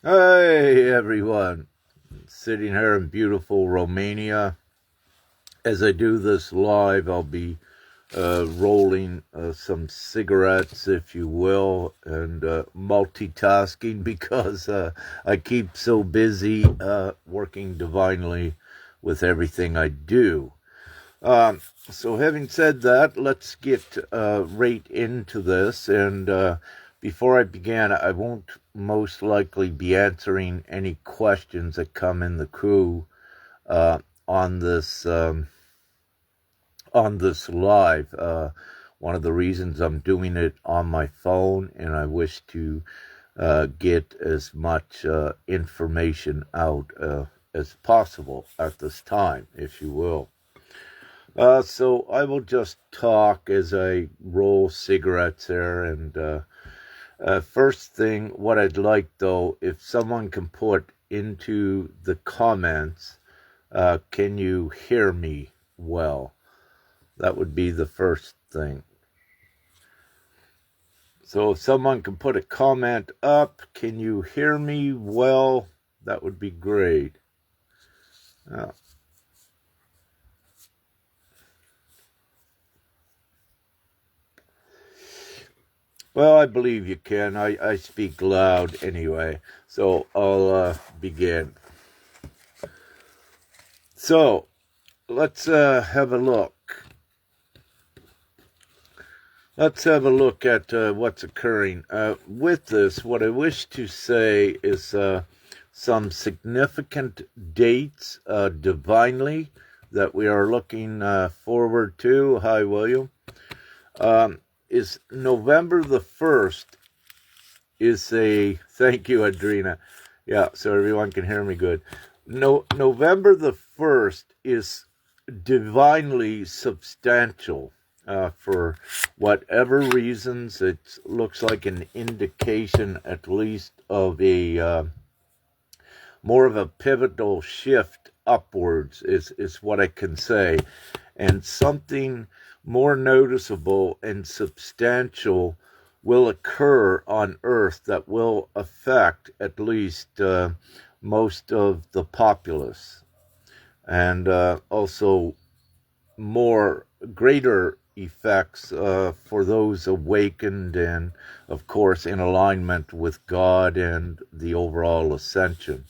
Hey everyone, sitting here in beautiful Romania. As I do this live, I'll be rolling some cigarettes, if you will, and multitasking because I keep so busy working divinely with everything I do. So having said that, let's get right into this. And before I begin, I won't most likely be answering any questions that come in the queue uh, on this live. One of the reasons I'm doing it on my phone, and I wish to get as much information out as possible at this time, if you will. So I will just talk as I roll cigarettes there. And first thing, what I'd like though, if someone can put into the comments, can you hear me well? That would be the first thing. So if someone can put a comment up, can you hear me well? That would be great. Uh, Well, I believe you can. I speak loud anyway. So I'll begin. So let's have a look. Let's have a look at what's occurring. With this, what I wish to say is some significant dates divinely that we are looking forward to. Hi, William. Is November the 1st is a, thank you, Adrena. Yeah, so everyone can hear me good. November the 1st is divinely substantial. For whatever reasons, it looks like an indication, at least, of a more of a pivotal shift upwards, is what I can say. And something more noticeable and substantial will occur on Earth that will affect at least most of the populace, and also more greater effects for those awakened and, of course, in alignment with God and the overall ascension.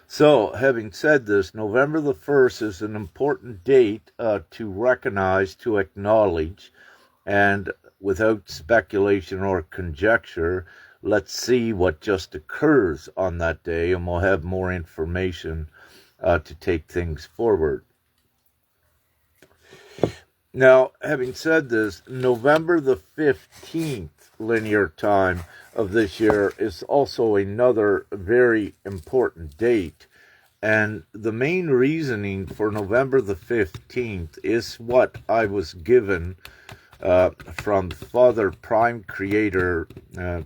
So, having said this, November the 1st is an important date to recognize, to acknowledge, and without speculation or conjecture, let's see what just occurs on that day, and we'll have more information to take things forward. Now, having said this, November the 15th linear time of this year is also another very important date. And the main reasoning for November the 15th is what I was given from Father Prime Creator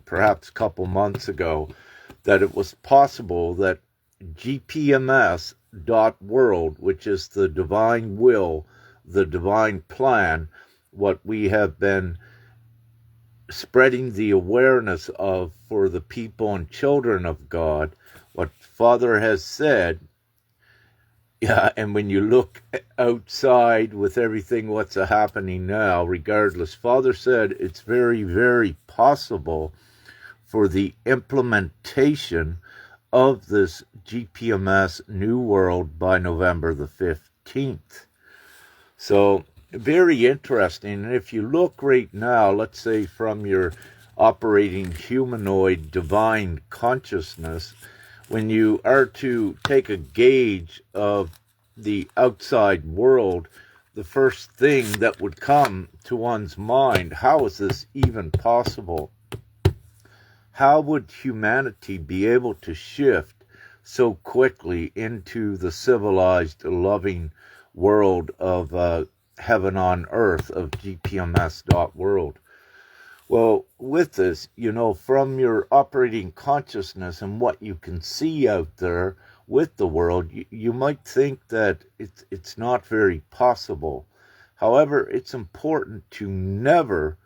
perhaps a couple months ago, that it was possible that GPMS.WORLD, which is the divine will, the divine plan, what we have been spreading the awareness of for the people and children of God, what Father has said. Yeah, and when you look outside with everything what's happening now, regardless, Father said it's very, very possible for the implementation of this GPMS New World by November the 15th. So, very interesting. And if you look right now, let's say from your operating humanoid divine consciousness, when you are to take a gauge of the outside world, the first thing that would come to one's mind, how is this even possible? How would humanity be able to shift so quickly into the civilized, loving world of heaven on earth, of GPMS.WORLD? Well, with this, from your operating consciousness and what you can see out there with the world, you might think that it's not very possible. However, it's important to never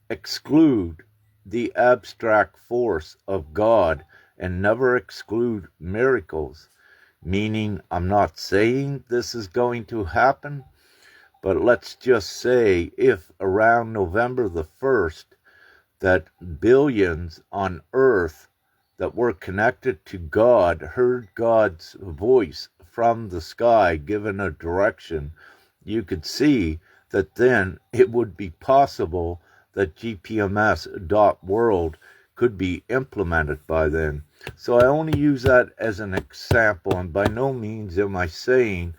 exclude the abstract force of God and never exclude miracles. Meaning, I'm not saying this is going to happen, but let's just say if around November the 1st that billions on earth that were connected to God heard God's voice from the sky given a direction, you could see that then it would be possible that GPMS.WORLD could be implemented by then. So I only use that as an example, and by no means am I saying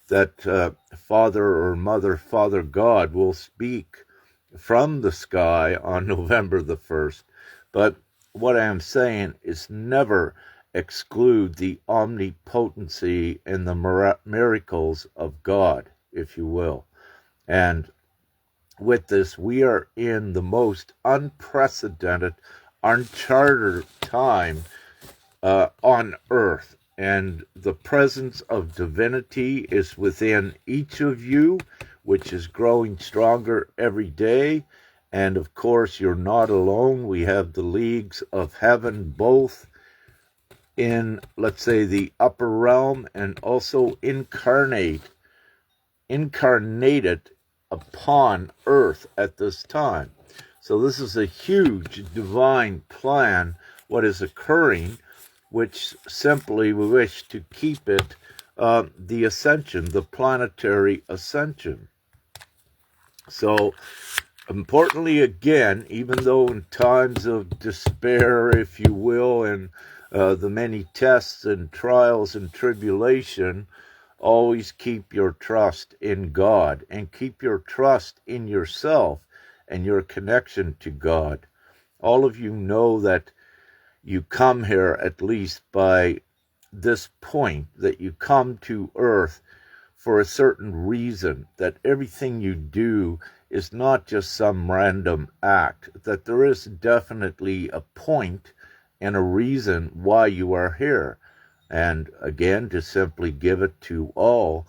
that Father or Mother, Father God will speak from the sky on November the 1st. But what I am saying is never exclude the omnipotency and the miracles of God, if you will. And with this, we are in the most unprecedented, uncharted time on earth. And the presence of divinity is within each of you, which is growing stronger every day. And of course, you're not alone. We have the leagues of heaven, both in, let's say, the upper realm and also incarnated upon earth at this time. So this is a huge divine plan, what is occurring, which simply we wish to keep it the ascension, the planetary ascension. So importantly, again, even though in times of despair, if you will, and the many tests and trials and tribulation, always keep your trust in God and keep your trust in yourself and your connection to God. All of you know that you come here, at least by this point, that you come to earth for a certain reason, that everything you do is not just some random act, that there is definitely a point and a reason why you are here. And again, to simply give it to all,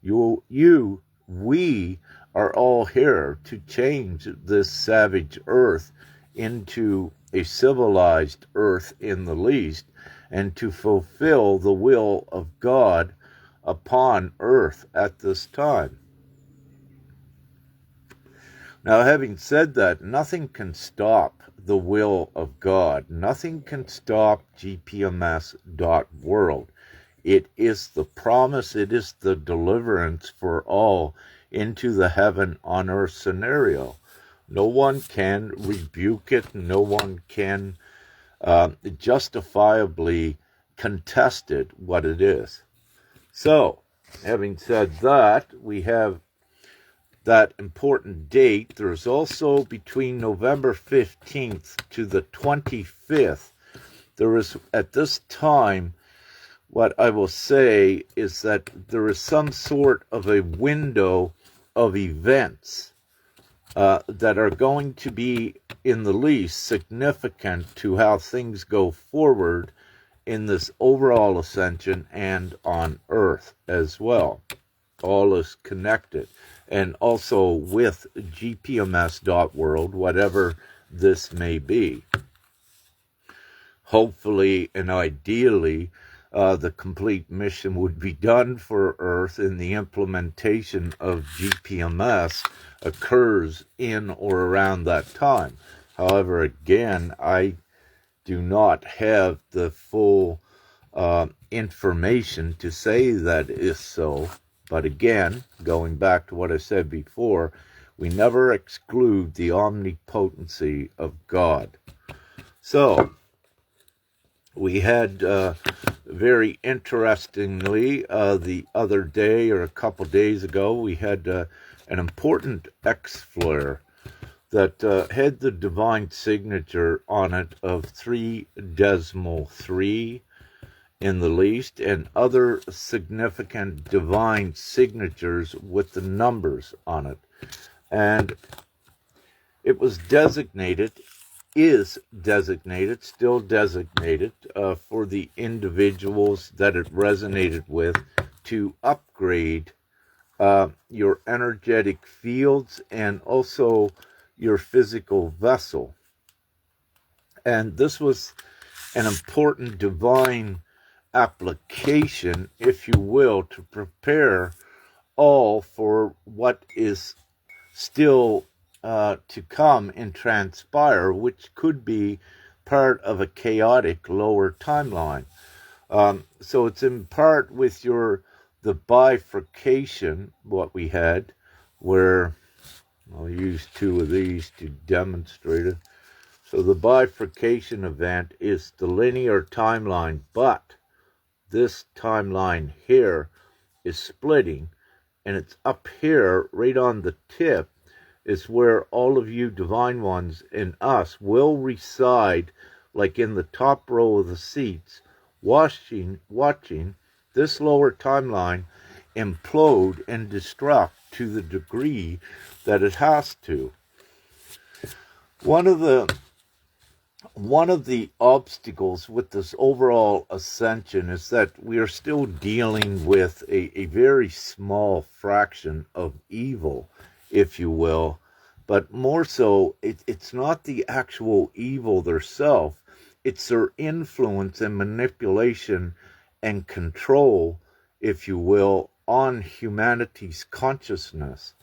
we are all here to change this savage earth into a civilized earth in the least, and to fulfill the will of God upon earth at this time. Now, having said that, nothing can stop the will of God. Nothing can stop GPMS.WORLD. It is the promise, it is the deliverance for all into the heaven on earth scenario. No one can rebuke it. No one can justifiably contest it, what it is. So, having said that, we have that important date. There's also between November 15th to the 25th, there is at this time, what I will say is that there is some sort of a window of events that are going to be in the least significant to how things go forward in this overall ascension and on earth as well. All is connected. And also with GPMS.WORLD, whatever this may be. Hopefully and ideally, the complete mission would be done for Earth, and the implementation of GPMS occurs in or around that time. However, again, I do not have the full information to say that is so. But again, going back to what I said before, we never exclude the omnipotency of God. So, we had, very interestingly, the other day or a couple days ago, we had an important X-flare that had the divine signature on it of 3.3 in the least, and other significant divine signatures with the numbers on it. And it was designated, is designated, still designated for the individuals that it resonated with to upgrade your energetic fields and also your physical vessel. And this was an important divine application, if you will, to prepare all for what is still to come and transpire, which could be part of a chaotic lower timeline. So it's in part with the bifurcation, what we had, where I'll use two of these to demonstrate it. So the bifurcation event is the linear timeline, but this timeline here is splitting, and it's up here right on the tip is where all of you divine ones and us will reside, like in the top row of the seats, watching this lower timeline implode and destruct to the degree that it has to. One of the obstacles with this overall ascension is that we are still dealing with a very small fraction of evil, if you will, but more so, it's not the actual evil theirself, it's their influence and manipulation and control, if you will, on humanity's consciousness.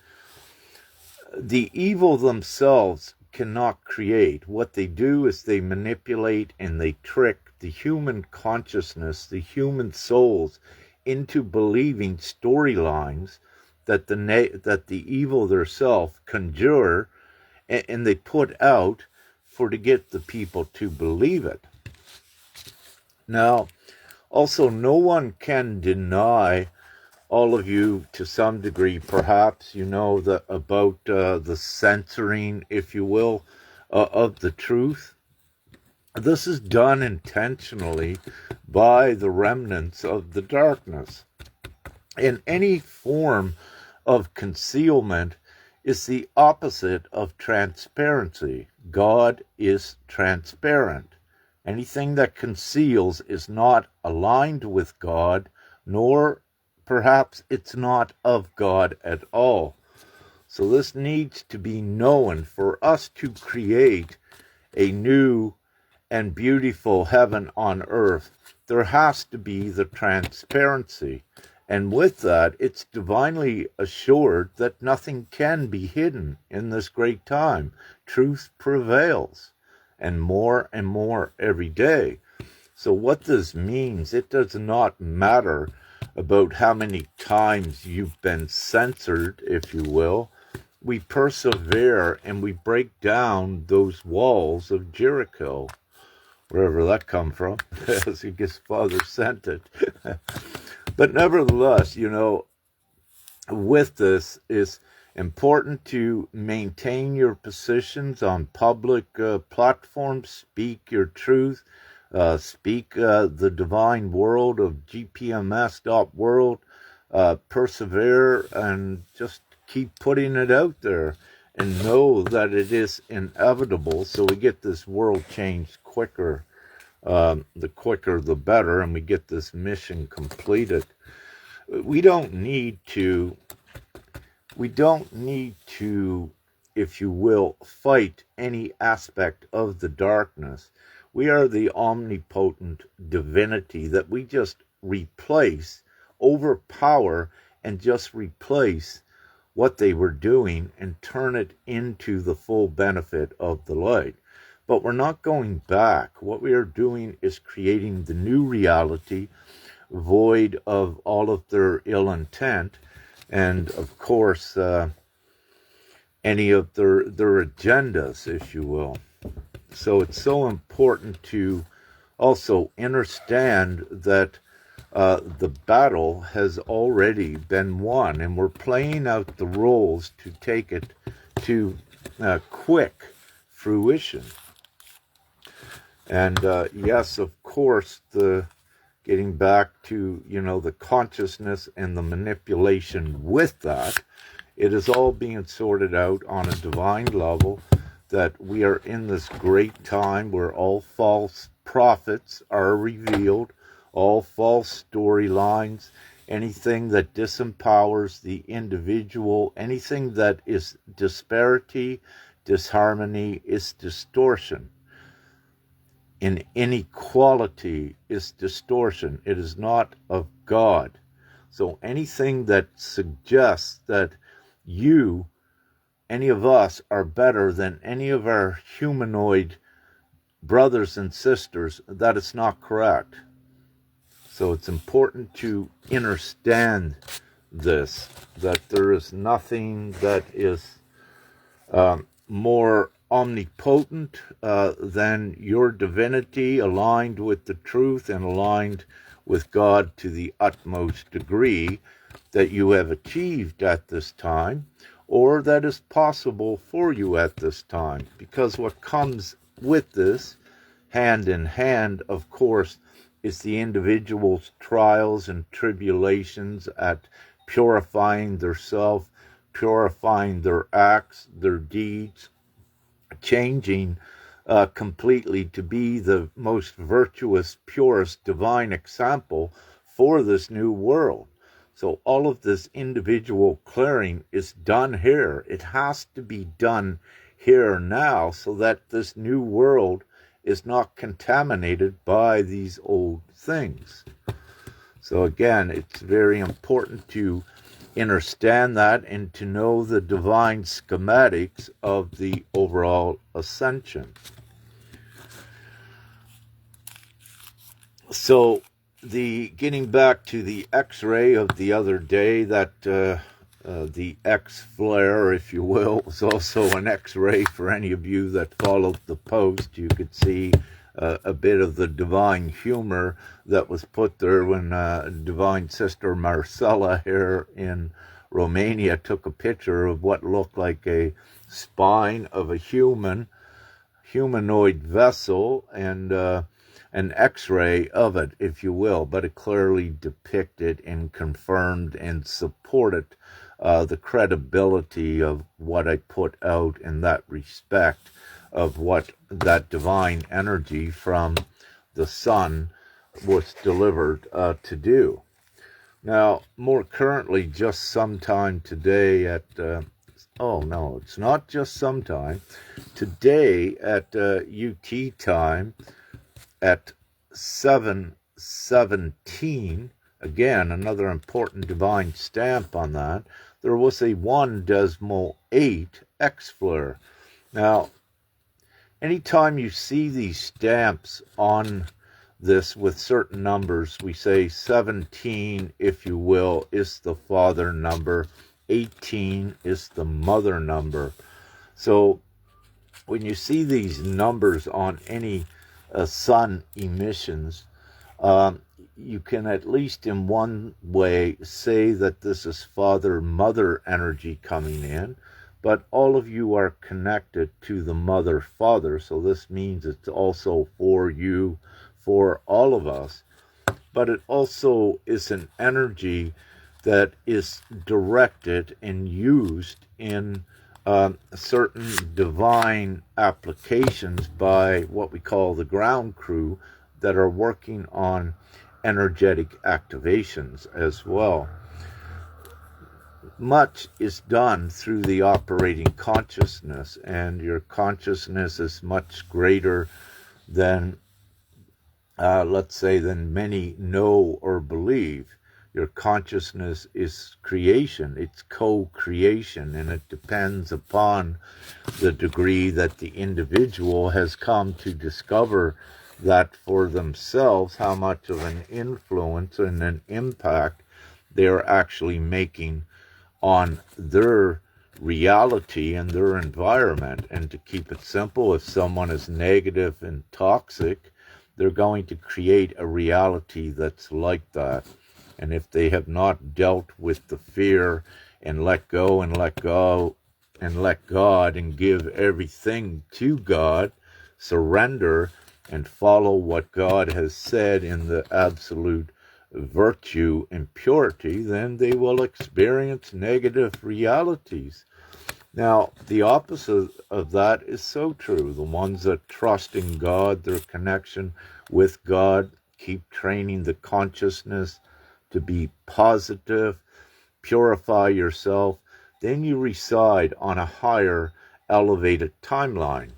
The evil themselves cannot create. What they do is they manipulate and they trick the human consciousness, the human souls, into believing storylines that the evil theirself conjure and they put out to get the people to believe it. Now, also, no one can deny, all of you to some degree, perhaps, you know about the censoring, if you will, of the truth. This is done intentionally by the remnants of the darkness. And any form of concealment is the opposite of transparency. God is transparent. Anything that conceals is not aligned with God, nor perhaps it's not of God at all. So this needs to be known for us to create a new and beautiful heaven on earth. There has to be the transparency. And with that, it's divinely assured that nothing can be hidden in this great time. Truth prevails, and more every day. So what this means, it does not matter about how many times you've been censored, if you will. We persevere and we break down those walls of Jericho, wherever that come from, as I guess Father sent it. But nevertheless, with this, it's important to maintain your positions on public platforms, speak your truth, speak the divine world of GPMS.WORLD, persevere and just keep putting it out there and know that it is inevitable, so we get this world changed quicker. The quicker the better, and we get this mission completed. We don't need to, if you will, fight any aspect of the darkness. We are the omnipotent divinity that we just replace, overpower, and just replace what they were doing and turn it into the full benefit of the light. But we're not going back. What we are doing is creating the new reality, void of all of their ill intent, and of course, any of their agendas, if you will. So it's so important to also understand that the battle has already been won, and we're playing out the roles to take it to quick fruition. And yes, of course, getting back to, the consciousness and the manipulation with that, it is all being sorted out on a divine level, that we are in this great time where all false prophets are revealed, all false storylines, anything that disempowers the individual, anything that is disparity, disharmony, is distortion. in inequality is distortion. It is not of God. So anything that suggests that you, any of us, are better than any of our humanoid brothers and sisters, that is not correct. So it's important to understand this, that there is nothing that is more omnipotent than your divinity, aligned with the truth and aligned with God to the utmost degree that you have achieved at this time, or that is possible for you at this time. Because what comes with this, hand in hand, of course, is the individual's trials and tribulations at purifying their self, purifying their acts, their deeds, changing completely to be the most virtuous, purest, divine example for this new world. So all of this individual clearing is done here. It has to be done here now so that this new world is not contaminated by these old things. So again, it's very important to understand that and to know the divine schematics of the overall ascension. So getting back to the X-ray of the other day, that the X flare, if you will, was also an X-ray for any of you that followed the post. You could see a bit of the divine humor that was put there when Divine Sister Marcella here in Romania took a picture of what looked like a spine of a humanoid vessel, and an X-ray of it, if you will, but it clearly depicted and confirmed and supported the credibility of what I put out in that respect, of what that divine energy from the sun was delivered to do. Now, more currently, just sometime today at, oh no, it's not just sometime, today at UT time at 7:17, again, another important divine stamp on that, there was a 1.8 X flare. Now, anytime you see these stamps on this with certain numbers, we say 17, if you will, is the father number, 18 is the mother number. So when you see these numbers on any sun emissions, you can at least in one way say that this is father-mother energy coming in, but all of you are connected to the mother-father, so this means it's also for you, for all of us. But it also is an energy that is directed and used in certain divine applications by what we call the ground crew that are working on energetic activations as well. Much is done through the operating consciousness, and your consciousness is much greater than, let's say, than many know or believe. Your consciousness is creation, it's co-creation, and it depends upon the degree that the individual has come to discover that for themselves, how much of an influence and an impact they're actually making on their reality and their environment. And to keep it simple, if someone is negative and toxic, they're going to create a reality that's like that. And if they have not dealt with the fear and let go and let go and let God and give everything to God, surrender and follow what God has said in the absolute virtue and purity, then they will experience negative realities. Now, the opposite of that is so true. The ones that trust in God, their connection with God, keep training the consciousness to be positive, purify yourself, then you reside on a higher, elevated timeline.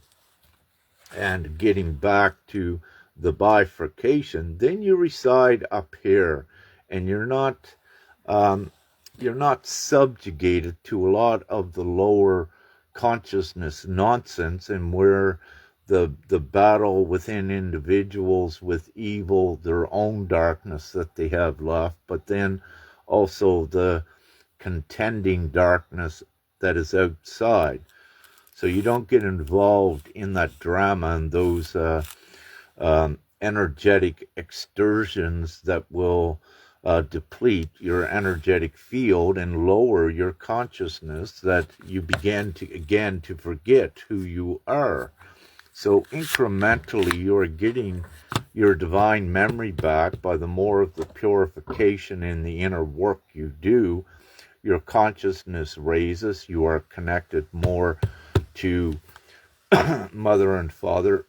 and getting back to the bifurcation, then you reside up here, and you're not subjugated to a lot of the lower consciousness nonsense, and where the battle within individuals with evil, their own darkness that they have left, but then also the contending darkness that is outside. So you don't get involved in that drama and those energetic excursions that will deplete your energetic field and lower your consciousness, that you begin to again to forget who you are. So incrementally you're getting your divine memory back by the more of the purification in the inner work you do. Your consciousness raises, you are connected more to Mother and Father,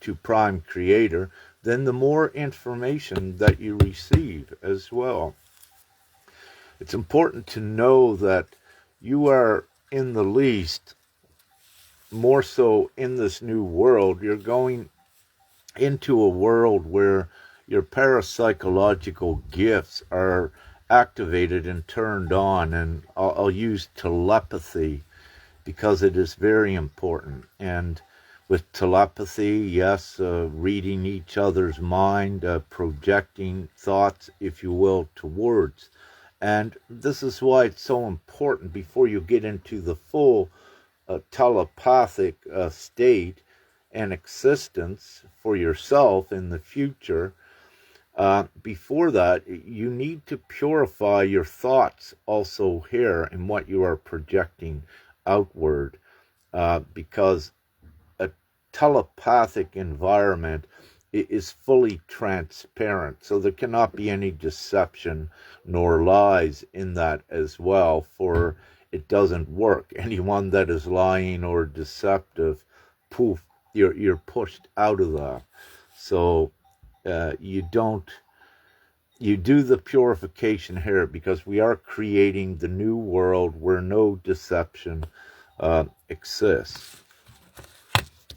to Prime Creator, then the more information that you receive as well. It's important to know that you are, in the least, more so in this new world, you're going into a world where your parapsychological gifts are activated and turned on, and I'll use telepathy because it is very important. And with telepathy, yes, reading each other's mind, projecting thoughts, if you will, to words. And this is why it's so important before you get into the full telepathic state and existence for yourself in the future. Before that, you need to purify your thoughts also here in what you are projecting outward, because a telepathic environment is fully transparent, so there cannot be any deception nor lies in that as well, for it doesn't work. Anyone that is lying or deceptive, poof, you're pushed out of that. So you do the purification here, because we are creating the new world where no deception exists.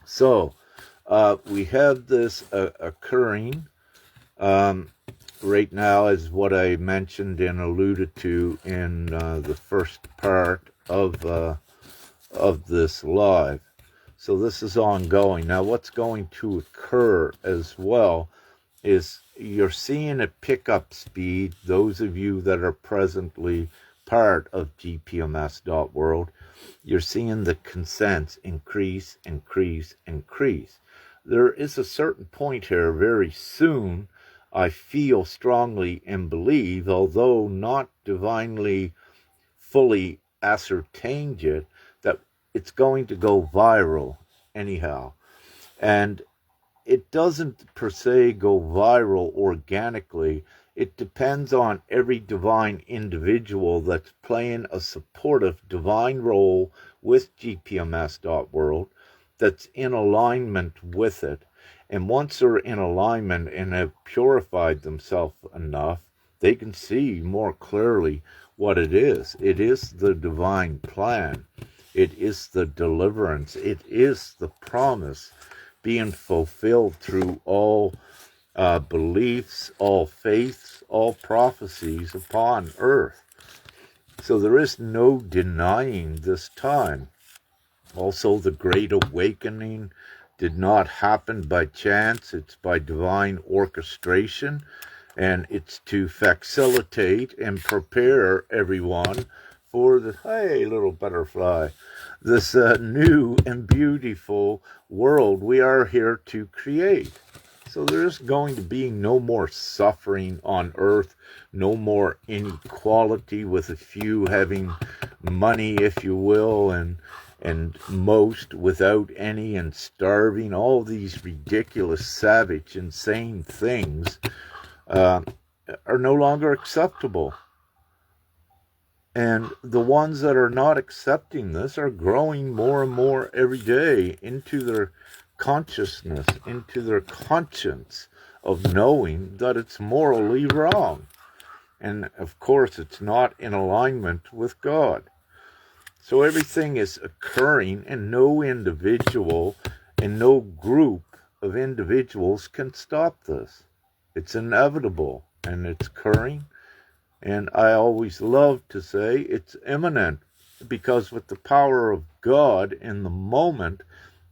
So we have this occurring right now, as what I mentioned and alluded to in the first part of this live. So this is ongoing. Now what's going to occur as well is you're seeing it pick up speed. Those of you that are presently part of GPMS.WORLD, you're seeing the consents increase, increase, increase. There is a certain point here very soon, I feel strongly and believe, although not divinely fully ascertained yet, that it's going to go viral anyhow. And it doesn't per se go viral organically. It depends on every divine individual that's playing a supportive divine role with GPMS.WORLD, that's in alignment with it. And once they're in alignment and have purified themselves enough, they can see more clearly what it is. It is the divine plan. It is the deliverance. It is the promise being fulfilled through all beliefs, all faiths, all prophecies upon earth. So there is no denying this time. Also, the Great Awakening did not happen by chance. It's by divine orchestration, and it's to facilitate and prepare everyone for the, hey, little butterfly, this new and beautiful world we are here to create. So there's going to be no more suffering on earth, no more inequality with a few having money, if you will, and most without any, and starving. All these ridiculous, savage, insane things are no longer acceptable. And the ones that are not accepting this are growing more and more every day into their consciousness, into their conscience of knowing that it's morally wrong. And of course, it's not in alignment with God. So everything is occurring, and no individual And no group of individuals can stop this. It's inevitable, and it's occurring. And I always love to say it's imminent, because with the power of God in the moment,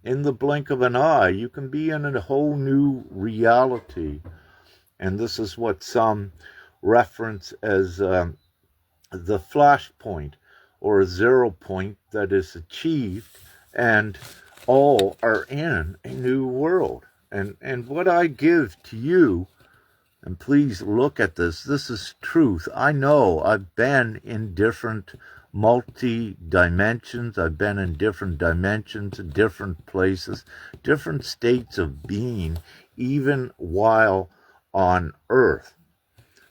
in the blink of an eye, you can be in a whole new reality. And this is what some reference as the flash point, or a 0 point that is achieved, and all are in a new world. And what I give to you, and please look at this is truth. I know I've been in different multi-dimensions. I've been in different dimensions, different places, different states of being, even while on Earth.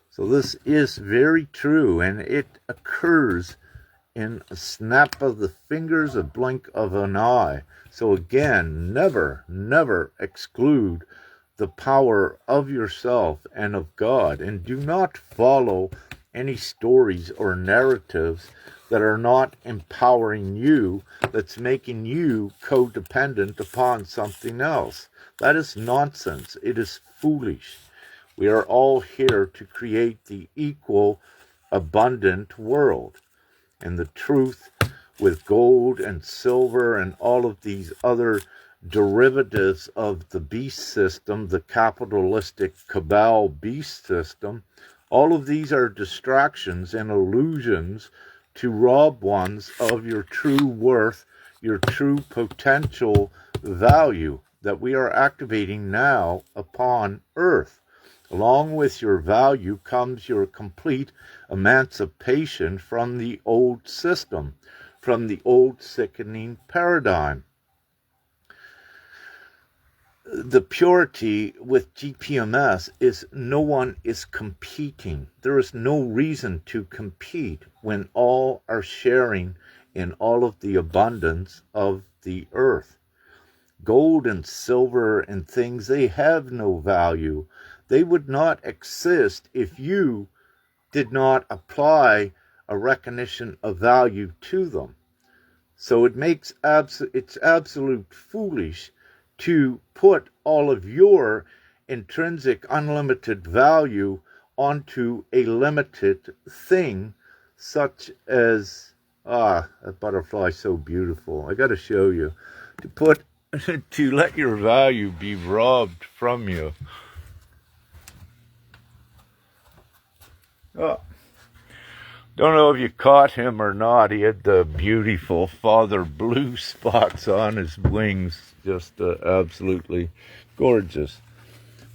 So this is very true, and it occurs in a snap of the fingers, a blink of an eye. So again, never exclude the power of yourself and of God, and do not follow any stories or narratives that are not empowering you, that's making you codependent upon something else. That is nonsense. It is foolish. We are all here to create the equal, abundant world. And the truth with gold and silver and all of these other derivatives of the beast system, the capitalistic cabal beast system, all of these are distractions and illusions to rob ones of your true worth, your true potential value that we are activating now upon Earth. Along with your value comes your complete emancipation from the old system, from the old sickening paradigm. The purity with GPMS is no one is competing. There is no reason to compete when all are sharing in all of the abundance of the earth. Gold and silver and things, they have no value. They would not exist if you did not apply a recognition of value to them. So it's absolute foolish to put all of your intrinsic unlimited value onto a limited thing, such as a butterfly so beautiful. I got to show you. To let your value be robbed from you. Oh. Don't know if you caught him or not. He had the beautiful father blue spots on his wings. Just absolutely gorgeous.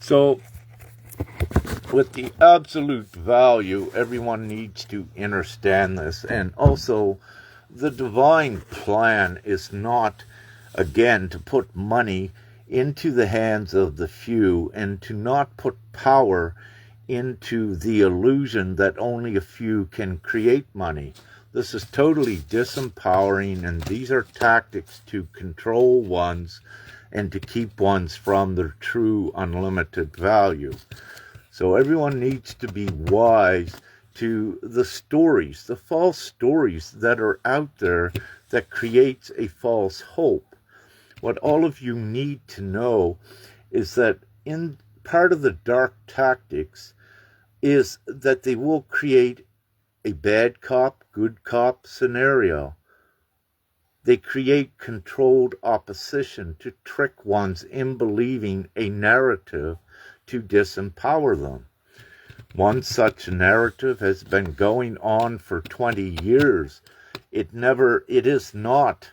So, with the absolute value, everyone needs to understand this. And also, the divine plan is not, again, to put money into the hands of the few, and to not put power into the illusion that only a few can create money. This is totally disempowering, and these are tactics to control ones and to keep ones from their true unlimited value. So everyone needs to be wise to the stories, the false stories that are out there that creates a false hope. What all of you need to know is that in part of the dark tactics is that they will create a bad cop, good cop scenario. They create controlled opposition to trick ones in believing a narrative to disempower them. One such narrative has been going on for 20 years. It is not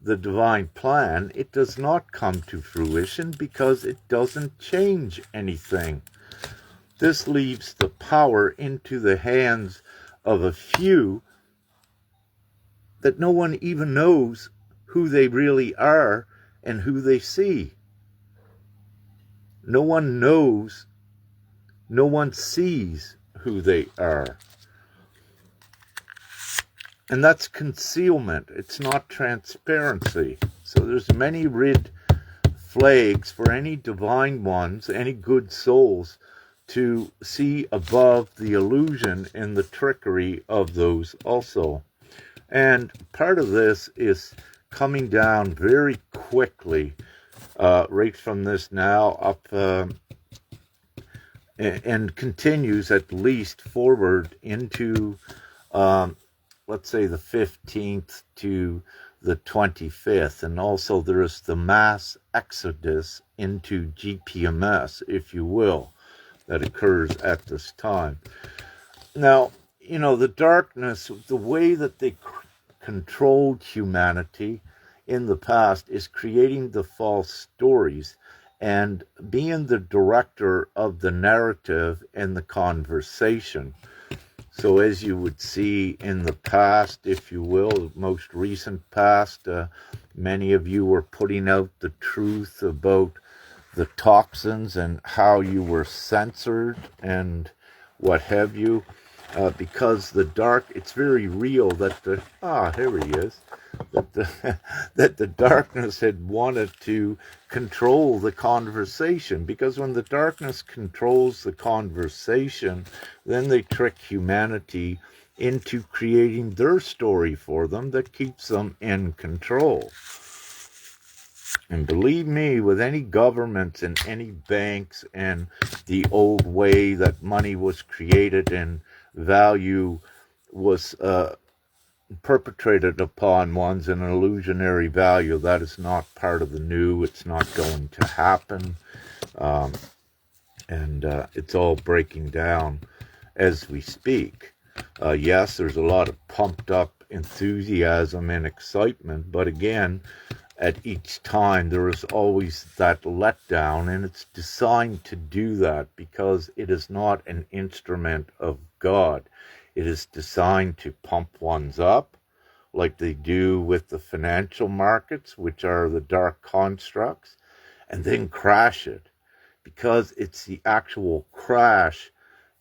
the divine plan. It does not come to fruition because it doesn't change anything. This leaves the power into the hands of a few that no one even knows who they really are and who they see. No one knows, no one sees who they are. And that's concealment. It's not transparency. So there's many red flags for any divine ones, any good souls, to see above the illusion and the trickery of those also. And part of this is coming down very quickly right from this now up and continues at least forward into, let's say, the 15th to the 25th. And also there is the mass exodus into GPMS, if you will, that occurs at this time. Now, you know, the darkness, the way that they controlled humanity in the past is creating the false stories and being the director of the narrative and the conversation. So as you would see in the past, if you will, most recent past, many of you were putting out the truth about the toxins and how you were censored and what have you, because the dark, it's very real that the, here he is, that the, that the darkness had wanted to control the conversation, because when the darkness controls the conversation, then they trick humanity into creating their story for them that keeps them in control. And believe me, with any governments and any banks and the old way that money was created and value was perpetrated upon one's an illusionary value, that is not part of the new. It's not going to happen. And it's all breaking down as we speak. Yes, there's a lot of pumped up enthusiasm and excitement, but again, at each time there is always that letdown, and it's designed to do that because it is not an instrument of God. It is designed to pump ones up like they do with the financial markets, which are the dark constructs, and then crash it, because it's the actual crash,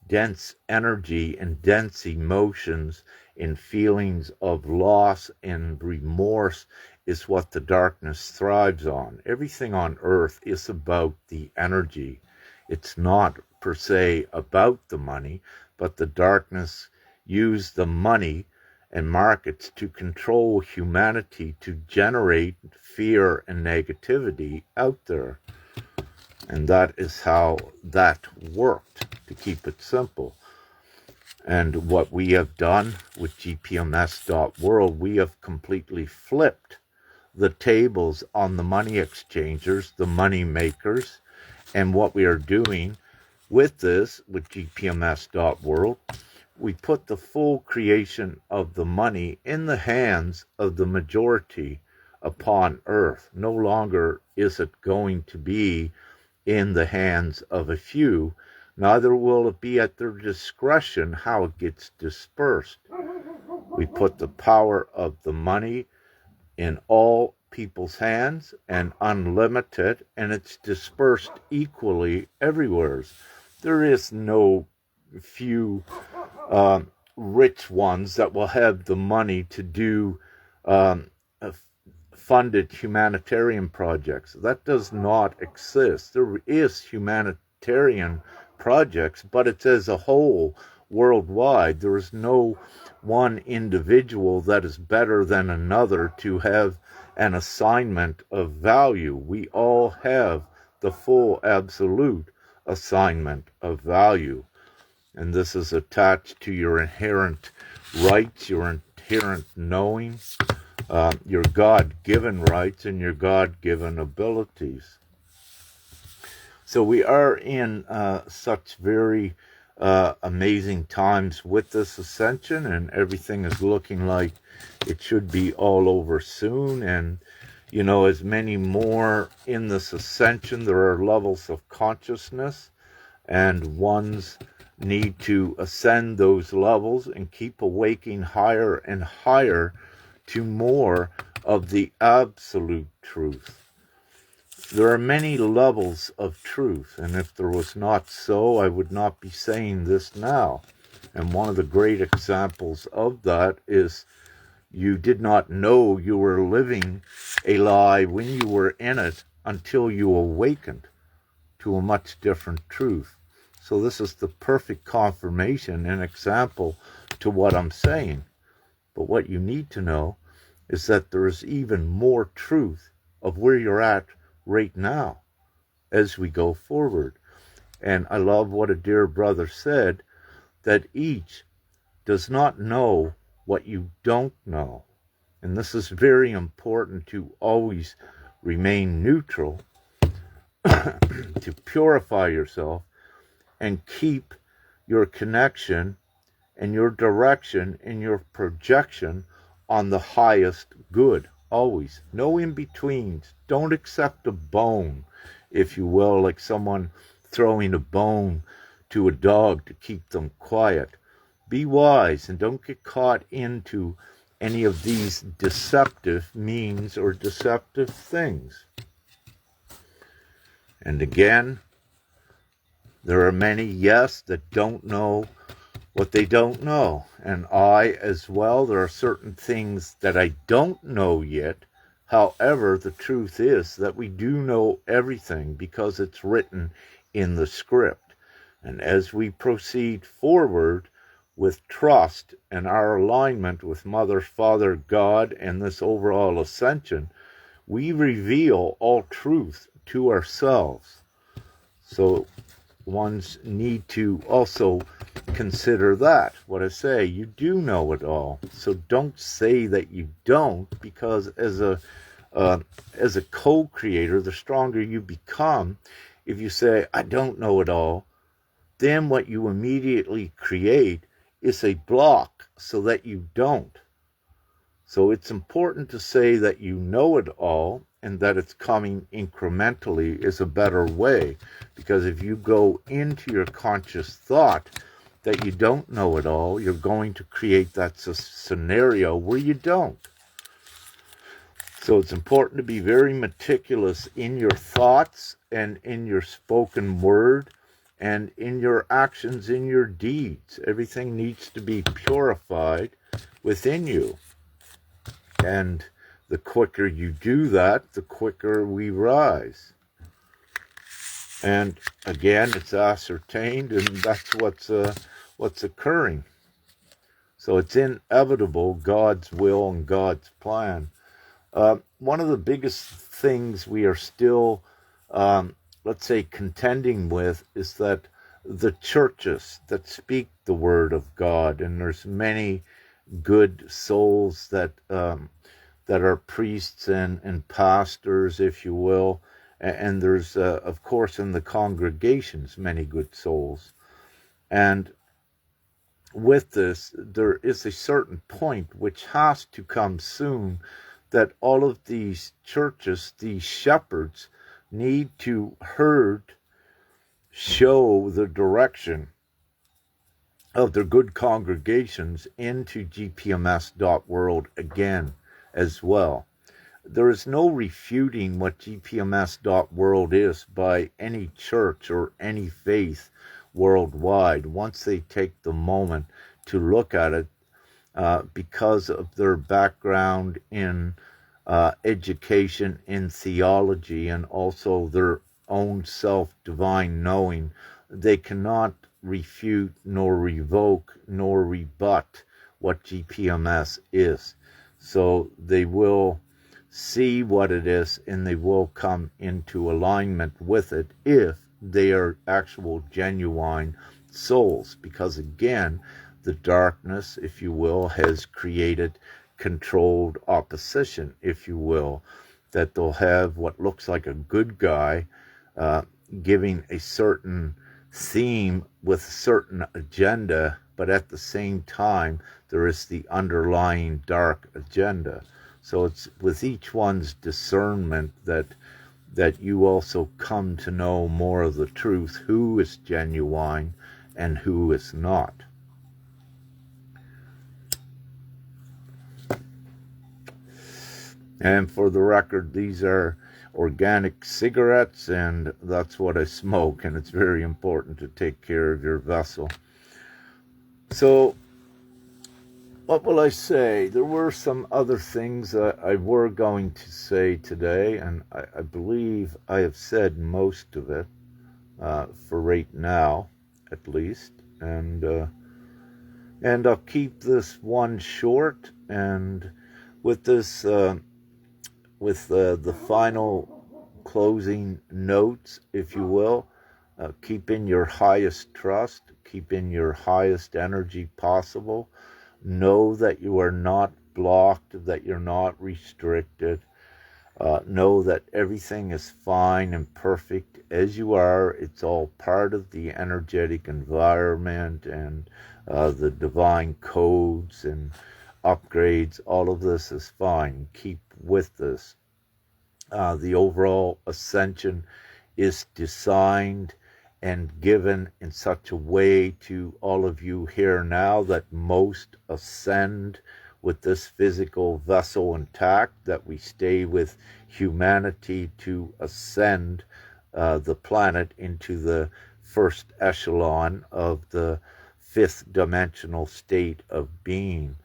dense energy and dense emotions and feelings of loss and remorse is what the darkness thrives on. Everything on earth is about the energy. It's not per se about the money, but the darkness used the money and markets to control humanity, to generate fear and negativity out there. And that is how that worked, to keep it simple. And what we have done with GPMS.WORLD, we have completely flipped the tables on the money exchangers, the money makers. And what we are doing with this, with GPMS.WORLD, we put the full creation of the money in the hands of the majority upon earth. No longer is it going to be in the hands of a few, neither will it be at their discretion how it gets dispersed. We put the power of the money in all people's hands and unlimited, and it's dispersed equally everywhere. There is no few rich ones that will have the money to do funded humanitarian projects. That does not exist. There is humanitarian projects, but it's as a whole worldwide. There is no one individual that is better than another to have an assignment of value. We all have the full absolute assignment of value. And this is attached to your inherent rights, your inherent knowing, your God-given rights, and your God-given abilities. So we are in such very amazing times with this ascension, and everything is looking like it should be all over soon. And, you know, as many more in this ascension, there are levels of consciousness, and one's need to ascend those levels and keep awaking higher and higher to more of the absolute truth. There are many levels of truth, and if there was not so, I would not be saying this now. And one of the great examples of that is you did not know you were living a lie when you were in it until you awakened to a much different truth. So this is the perfect confirmation and example to what I'm saying. But what you need to know is that there is even more truth of where you're at right now as we go forward. And I love what a dear brother said, that each does not know what you don't know. And this is very important, to always remain neutral, to purify yourself and keep your connection and your direction and your projection on the highest good. Always. No in-betweens. Don't accept a bone, if you will, like someone throwing a bone to a dog to keep them quiet. Be wise and don't get caught into any of these deceptive means or deceptive things. And again, there are many, yes, that don't know what they don't know. And I as well, there are certain things that I don't know yet. However, the truth is that we do know everything because it's written in the script. And as we proceed forward with trust and our alignment with Mother, Father, God, and this overall ascension, we reveal all truth to ourselves. So ones need to also consider that. What I say, you do know it all. So don't say that you don't, because as a co-creator, the stronger you become, if you say, I don't know it all, then what you immediately create is a block so that you don't. So it's important to say that you know it all, and that it's coming incrementally is a better way. Because if you go into your conscious thought that you don't know it all, you're going to create that scenario where you don't. So it's important to be very meticulous in your thoughts and in your spoken word and in your actions, in your deeds. Everything needs to be purified within you. And the quicker you do that, the quicker we rise. And again, it's ascertained, and that's what's occurring. So it's inevitable, God's will and God's plan. One of the biggest things we are still, let's say, contending with is that the churches that speak the word of God, and there's many good souls that are priests and pastors, if you will, and there's of course in the congregations many good souls. And with this, there is a certain point which has to come soon, that all of these churches, these shepherds, need to show the direction of their good congregations into GPMS.WORLD again as well. There is no refuting what GPMS.WORLD is by any church or any faith worldwide once they take the moment to look at it, because of their background in education, in theology, and also their own self-divine knowing. They cannot refute nor revoke nor rebut what GPMS is. So they will see what it is, and they will come into alignment with it if they are actual genuine souls. Because again, the darkness, if you will, has created controlled opposition, if you will, that they'll have what looks like a good guy giving a certain theme with a certain agenda, but at the same time there is the underlying dark agenda. So it's with each one's discernment that you also come to know more of the truth, who is genuine and who is not. And for the record, these are organic cigarettes, and that's what I smoke, and it's very important to take care of your vessel. So, what will I say? There were some other things I were going to say today, and I believe I have said most of it, for right now, at least. And I'll keep this one short, and with this, with the final closing notes, if you will. Keep in your highest trust, keep in your highest energy possible. Know that you are not blocked, that you're not restricted. Know that everything is fine and perfect as you are. It's all part of the energetic environment and the divine codes and upgrades. All of this is fine. Keep with this. The overall ascension is designed and given in such a way to all of you here now that most ascend with this physical vessel intact, that we stay with humanity to ascend the planet into the first echelon of the fifth dimensional state of being.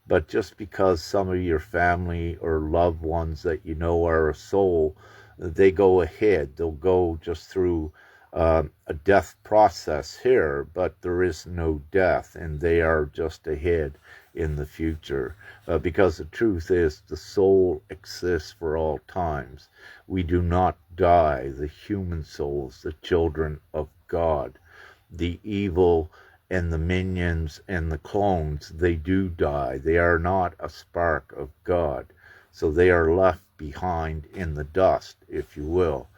But just because some of your family or loved ones that you know are a soul, they go ahead. They'll go just through a death process here, but there is no death, and they are just ahead in the future. Because the truth is, the soul exists for all times. We do not die. The human souls, the children of God, the evil and the minions and the clones, they do die. They are not a spark of God. So they are left behind in the dust, if you will.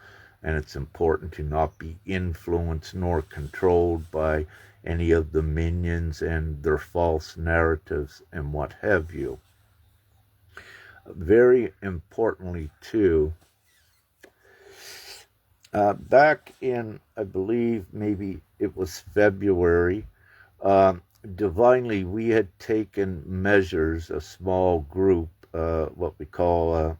And it's important to not be influenced nor controlled by any of the minions and their false narratives and what have you. Very importantly, too, back in, I believe, maybe it was February, divinely, we had taken measures, a small group, what we call,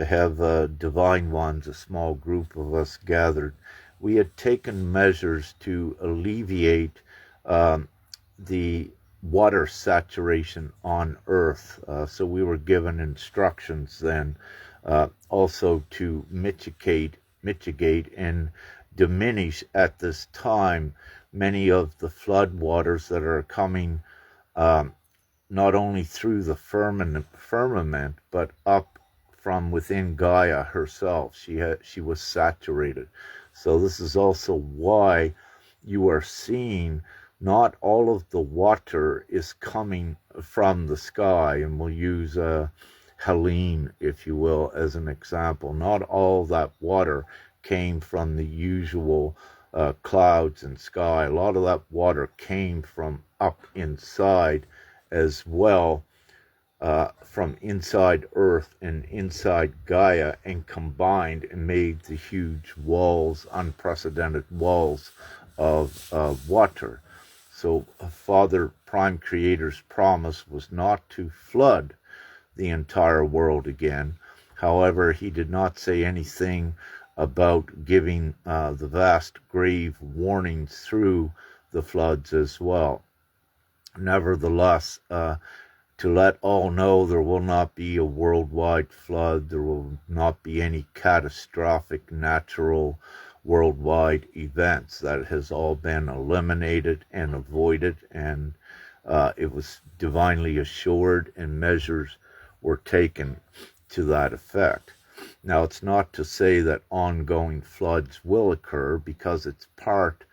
have divine ones, a small group of us gathered. We had taken measures to alleviate the water saturation on Earth. So we were given instructions then also to mitigate and diminish at this time many of the flood waters that are coming not only through the firmament, but up from within Gaia herself. She was saturated. So this is also why you are seeing not all of the water is coming from the sky, and we'll use Helene, if you will, as an example. Not all that water came from the usual clouds and sky. A lot of that water came from up inside as well, from inside Earth and inside Gaia, and combined and made the huge walls, unprecedented walls of water. So Father Prime Creator's promise was not to flood the entire world again. However, he did not say anything about giving the vast grave warnings through the floods as well. Nevertheless, to let all know there will not be a worldwide flood, there will not be any catastrophic natural worldwide events. That has all been eliminated and avoided, and it was divinely assured, and measures were taken to that effect. Now, it's not to say that ongoing floods will occur, because it's part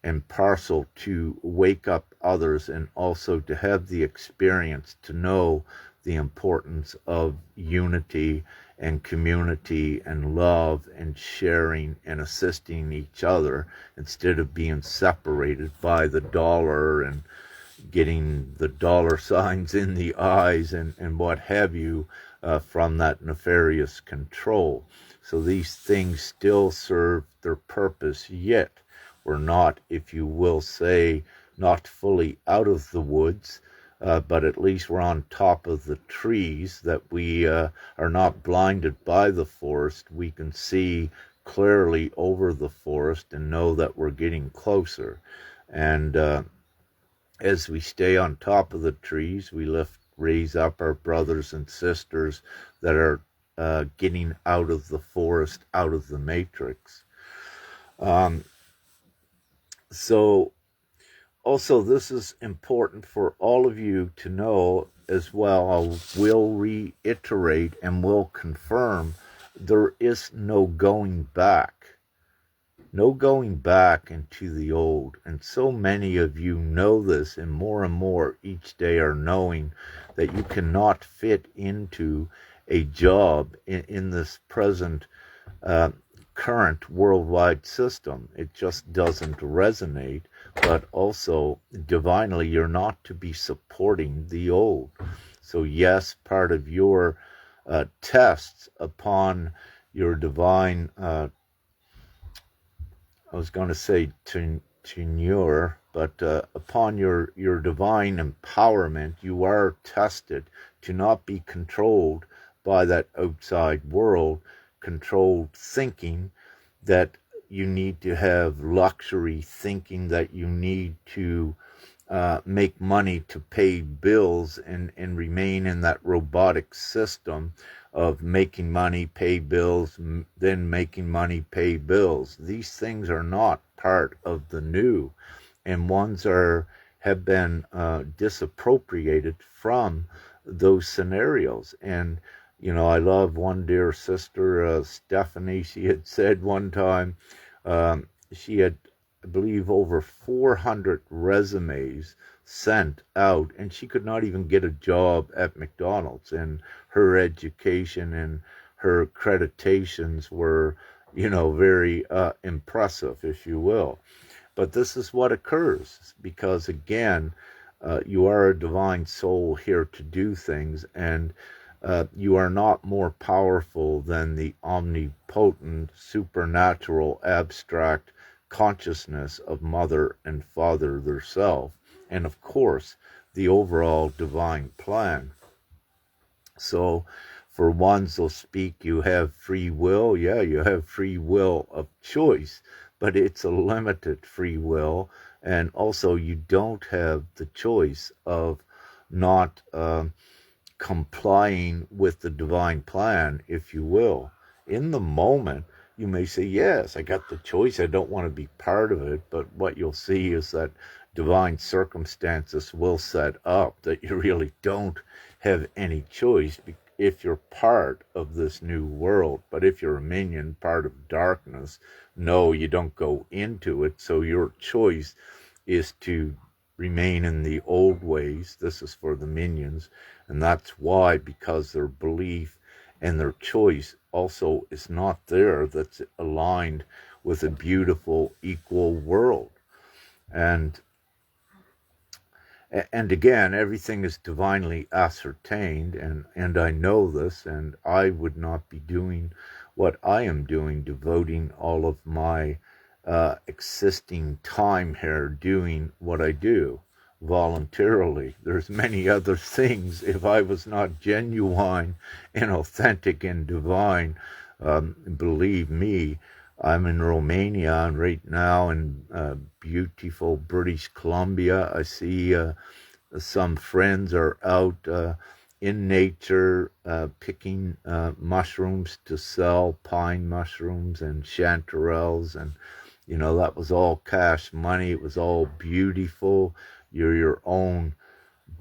and parcel to wake up others, and also to have the experience to know the importance of unity and community and love and sharing and assisting each other, instead of being separated by the dollar and getting the dollar signs in the eyes and what have you, from that nefarious control. So these things still serve their purpose, yet we're not, if you will say, not fully out of the woods, but at least we're on top of the trees, that we are not blinded by the forest. We can see clearly over the forest and know that we're getting closer. And as we stay on top of the trees, we raise up our brothers and sisters that are getting out of the forest, out of the matrix. So also, this is important for all of you to know as well. I will reiterate and will confirm there is no going back. No going back into the old. And so many of you know this, and more each day are knowing that you cannot fit into a job in this present uh, current worldwide system. It just doesn't resonate. But also, divinely, you're not to be supporting the old. So yes, part of your tests upon your divine I was going to say tenure, but upon your divine empowerment, you are tested to not be controlled by that outside world, controlled thinking that you need to have luxury, thinking that you need to make money to pay bills and remain in that robotic system of making money, pay bills, then making money, pay bills. These things are not part of the new, and ones have been disappropriated from those scenarios. And I love one dear sister, Stephanie. She had said one time she had, I believe, over 400 resumes sent out, and she could not even get a job at McDonald's. And her education and her accreditations were, very impressive, if you will. But this is what occurs because, again, you are a divine soul here to do things, and you are not more powerful than the omnipotent, supernatural, abstract consciousness of Mother and Father theirself, and of course, the overall divine plan. So, for ones they'll speak, you have free will. Yeah, you have free will of choice, but it's a limited free will. And also, you don't have the choice of not complying with the divine plan, if you will. In the moment, you may say, yes, I got the choice. I don't want to be part of it. But what you'll see is that divine circumstances will set up that you really don't have any choice if you're part of this new world. But if you're a minion, part of darkness, no, you don't go into it. So your choice is to remain in the old ways. This is for the minions. And that's why, because their belief and their choice also is not there, that's aligned with a beautiful, equal world. And again, everything is divinely ascertained, and I know this, and I would not be doing what I am doing, devoting all of my existing time here doing what I do voluntarily. There's many other things. If I was not genuine and authentic and divine, believe me, I'm in Romania and right now in beautiful British Columbia. I see some friends are out in nature picking mushrooms to sell, pine mushrooms and chanterelles, and that was all cash money. It was all beautiful. You're your own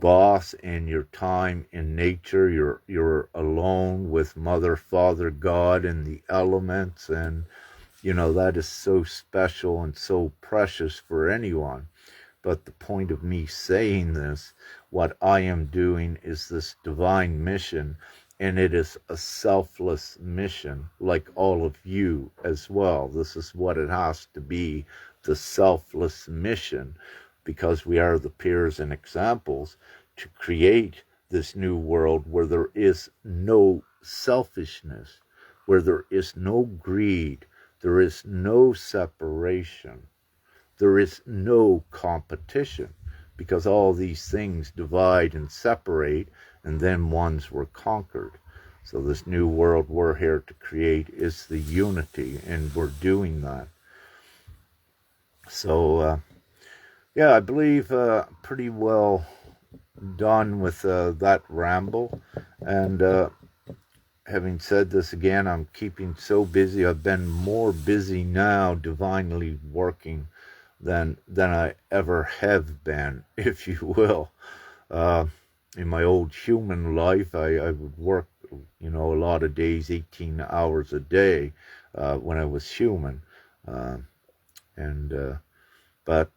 boss in your time in nature. You're alone with Mother, Father, God, and the elements, and that is so special and so precious for anyone. But the point of me saying this, what I am doing is this divine mission, and it is a selfless mission, like all of you as well. This is what it has to be, the selfless mission, because we are the peers and examples to create this new world where there is no selfishness, where there is no greed, there is no separation. There is no competition, because all these things divide and separate, and then ones were conquered. So this new world we're here to create is the unity, and we're doing that. So, yeah, I believe pretty well done with that ramble. And having said this again, I'm keeping so busy. I've been more busy now divinely working than I ever have been, if you will. In my old human life, I would work you know, a lot of days, 18 hours a day when I was human. Uh, and But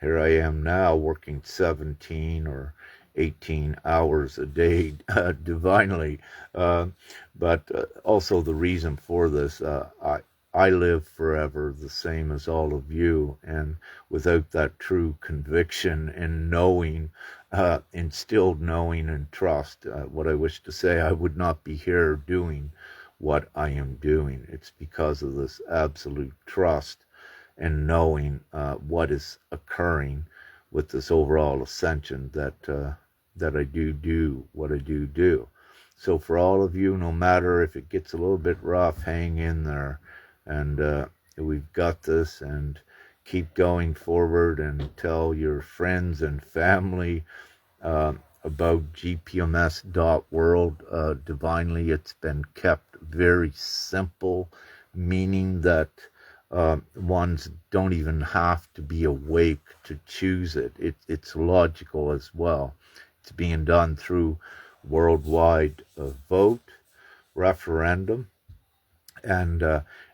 here I am now working 17 or 18 hours a day divinely. Also the reason for this, I live forever the same as all of you, and without that true conviction and knowing, instilled knowing and trust, what I wish to say, I would not be here doing what I am doing. It's because of this absolute trust and knowing what is occurring with this overall ascension that I do what I do. So for all of you, no matter if it gets a little bit rough, hang in there, and we've got this, and keep going forward, and tell your friends and family about GPMS.WORLD. Divinely, it's been kept very simple, meaning that ones don't even have to be awake to choose it. It's logical as well. It's being done through worldwide vote, referendum, and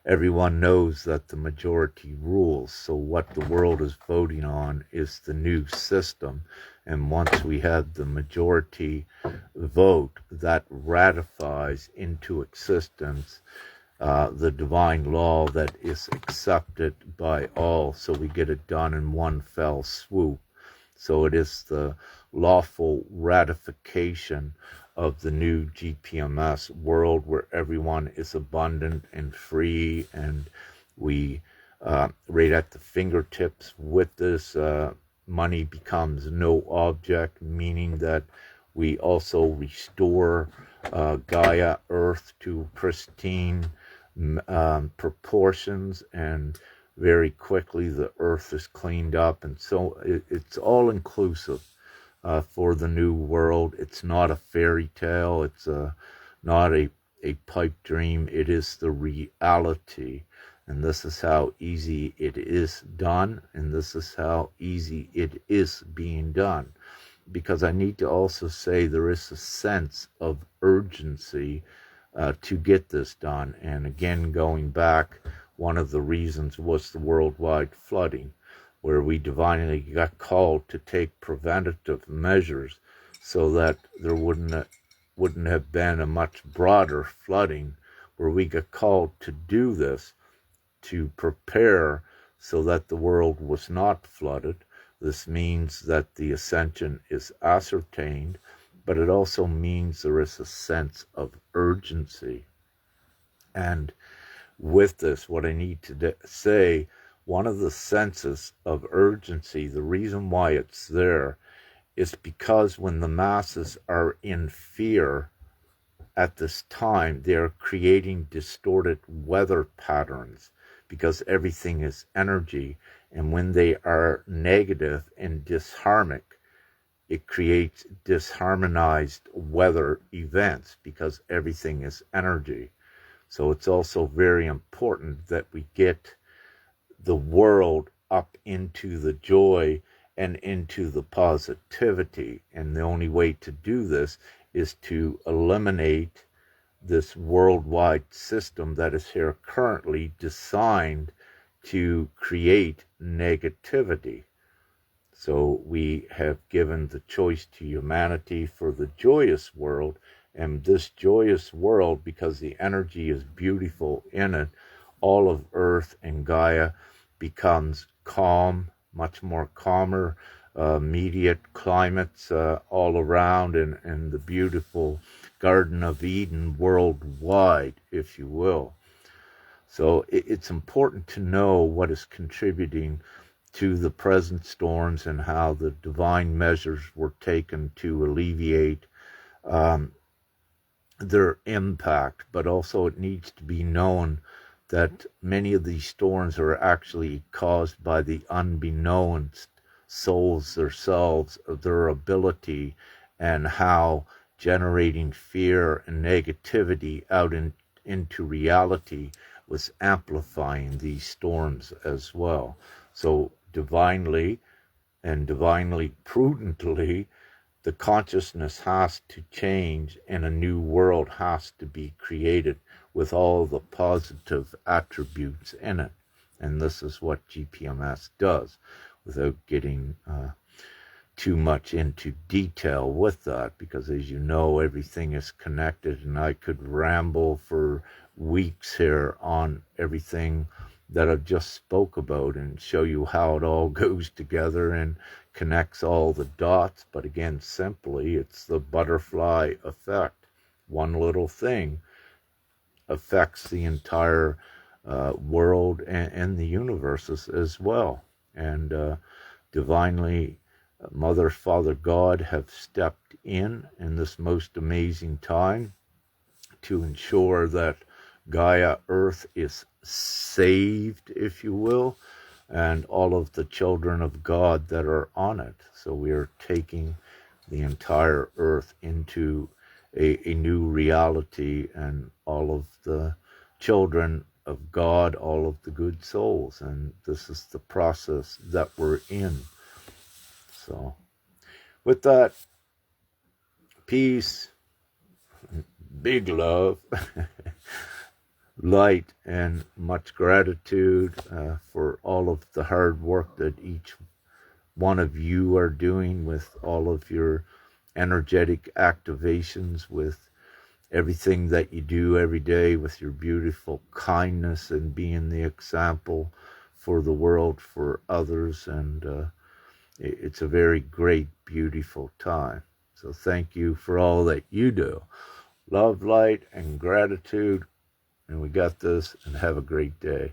everyone knows that the majority rules. So what the world is voting on is the new system. And once we have the majority vote, that ratifies into existence the divine law that is accepted by all, so we get it done in one fell swoop. So it is the lawful ratification of the new GPMS world, where everyone is abundant and free, and we right at the fingertips with this. Money becomes no object, meaning that we also restore Gaia Earth to pristine proportions, and very quickly the earth is cleaned up, and so it's all inclusive for the new world. It's not a fairy tale, it's not a pipe dream, it is the reality. And this is how easy it is done, and this is how easy it is being done. Because I need to also say there is a sense of urgency to get this done. And again, going back, one of the reasons was the worldwide flooding, where we divinely got called to take preventative measures so that there wouldn't have been a much broader flooding, where we got called to do this, to prepare so that the world was not flooded. This means that the ascension is ascertained, but it also means there is a sense of urgency. And with this, what I need to say, one of the senses of urgency, the reason why it's there, is because when the masses are in fear at this time, they are creating distorted weather patterns, because everything is energy. And when they are negative and disharmonic, it creates disharmonized weather events, because everything is energy. So it's also very important that we get the world up into the joy and into the positivity. And the only way to do this is to eliminate this worldwide system that is here currently designed to create negativity. So we have given the choice to humanity for the joyous world, and this joyous world, because the energy is beautiful in it, all of Earth and Gaia becomes calm, much more calmer, immediate climates all around, and the beautiful Garden of Eden worldwide, if you will. So it's important to know what is contributing to the present storms, and how the divine measures were taken to alleviate their impact. But also it needs to be known that many of these storms are actually caused by the unbeknownst souls themselves, their ability, and how generating fear and negativity out into reality was amplifying these storms as well. So divinely and divinely prudently, the consciousness has to change and a new world has to be created with all the positive attributes in it. And this is what GPMS does, without getting too much into detail with that, because as you know, everything is connected, and I could ramble for weeks here on everything that I've just spoke about and show you how it all goes together and connects all the dots. But again, simply, it's the butterfly effect. One little thing affects the entire world and the universes as well. And divinely, Mother, Father, God have stepped in this most amazing time to ensure that Gaia Earth is saved, if you will, and all of the children of God that are on it. So we are taking the entire Earth into a new reality, and all of the children of God, all of the good souls. And this is the process that we're in. So with that, peace, big love, light, and much gratitude for all of the hard work that each one of you are doing with all of your energetic activations, with everything that you do every day, with your beautiful kindness and being the example for the world, for others. And it's a very great, beautiful time. So thank you for all that you do. Love, light, and gratitude. And we got this, and have a great day.